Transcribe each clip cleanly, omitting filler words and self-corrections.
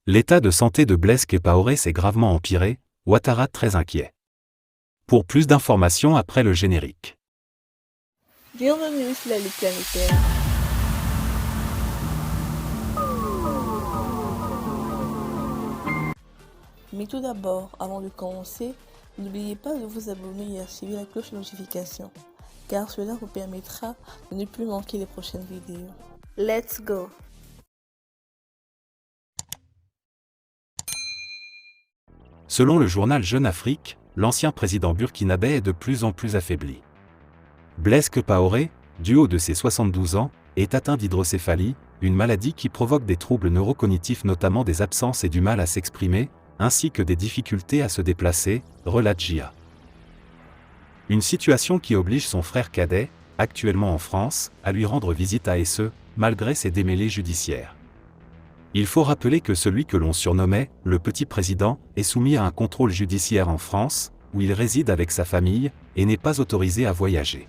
L'état de santé de Blaise Compaoré s'est gravement empiré, Ouattara très inquiet. Pour plus d'informations après le générique. Bienvenue sur la Ligue planétaire. Mais tout d'abord, avant de commencer, n'oubliez pas de vous abonner et activer la cloche de notification, car cela vous permettra de ne plus manquer les prochaines vidéos. Let's go! Selon le journal Jeune Afrique, l'ancien président burkinabé est de plus en plus affaibli. Blaise Compaoré, du haut de ses 72 ans, est atteint d'hydrocéphalie, une maladie qui provoque des troubles neurocognitifs, notamment des absences et du mal à s'exprimer, ainsi que des difficultés à se déplacer, relate JA. Une situation qui oblige son frère cadet, actuellement en France, à lui rendre visite et ce, malgré ses démêlés judiciaires. Il faut rappeler que celui que l'on surnommait « le petit président » est soumis à un contrôle judiciaire en France, où il réside avec sa famille, et n'est pas autorisé à voyager.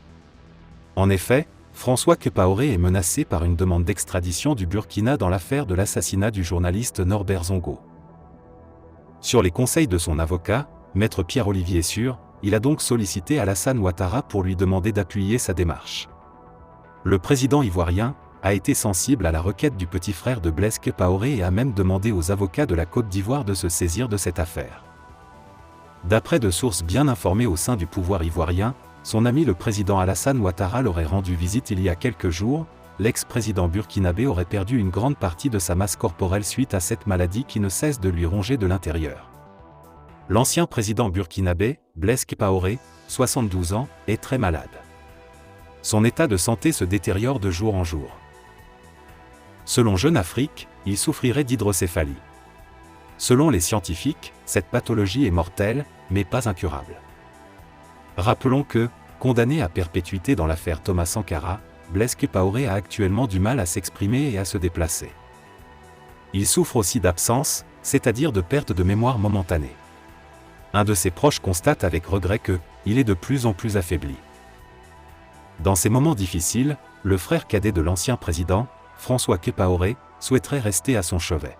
En effet, François Compaoré est menacé par une demande d'extradition du Burkina dans l'affaire de l'assassinat du journaliste Norbert Zongo. Sur les conseils de son avocat, maître Pierre-Olivier Sûr, il a donc sollicité Alassane Ouattara pour lui demander d'appuyer sa démarche. Le président ivoirien a été sensible à la requête du petit frère de Blaise Compaoré et a même demandé aux avocats de la Côte d'Ivoire de se saisir de cette affaire. D'après de sources bien informées au sein du pouvoir ivoirien, son ami le président Alassane Ouattara l'aurait rendu visite il y a quelques jours. L'ex-président burkinabé aurait perdu une grande partie de sa masse corporelle suite à cette maladie qui ne cesse de lui ronger de l'intérieur. L'ancien président burkinabé, Blaise Compaoré, 72 ans, est très malade. Son état de santé se détériore de jour en jour. Selon Jeune Afrique, il souffrirait d'hydrocéphalie. Selon les scientifiques, cette pathologie est mortelle, mais pas incurable. Rappelons que, condamné à perpétuité dans l'affaire Thomas Sankara, Blaise Compaoré a actuellement du mal à s'exprimer et à se déplacer. Il souffre aussi d'absence, c'est-à-dire de perte de mémoire momentanée. Un de ses proches constate avec regret que, il est de plus en plus affaibli. Dans ces moments difficiles, le frère cadet de l'ancien président, François Compaoré, souhaiterait rester à son chevet.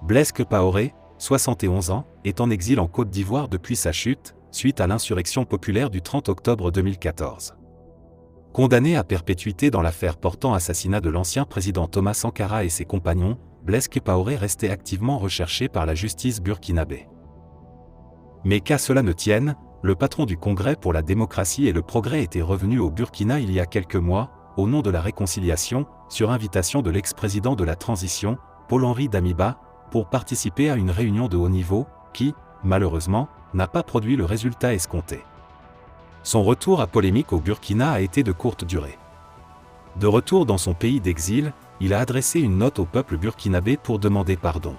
Blaise Compaoré, 71 ans, est en exil en Côte d'Ivoire depuis sa chute, suite à l'insurrection populaire du 30 octobre 2014. Condamné à perpétuité dans l'affaire portant assassinat de l'ancien président Thomas Sankara et ses compagnons, Blaise Compaoré restait activement recherché par la justice burkinabé. Mais qu'à cela ne tienne, le patron du Congrès pour la démocratie et le progrès était revenu au Burkina il y a quelques mois, au nom de la réconciliation, sur invitation de l'ex-président de la transition, Paul-Henri Damiba, pour participer à une réunion de haut niveau, qui, malheureusement, n'a pas produit le résultat escompté. Son retour à polémique au Burkina a été de courte durée. De retour dans son pays d'exil, il a adressé une note au peuple burkinabé pour demander pardon.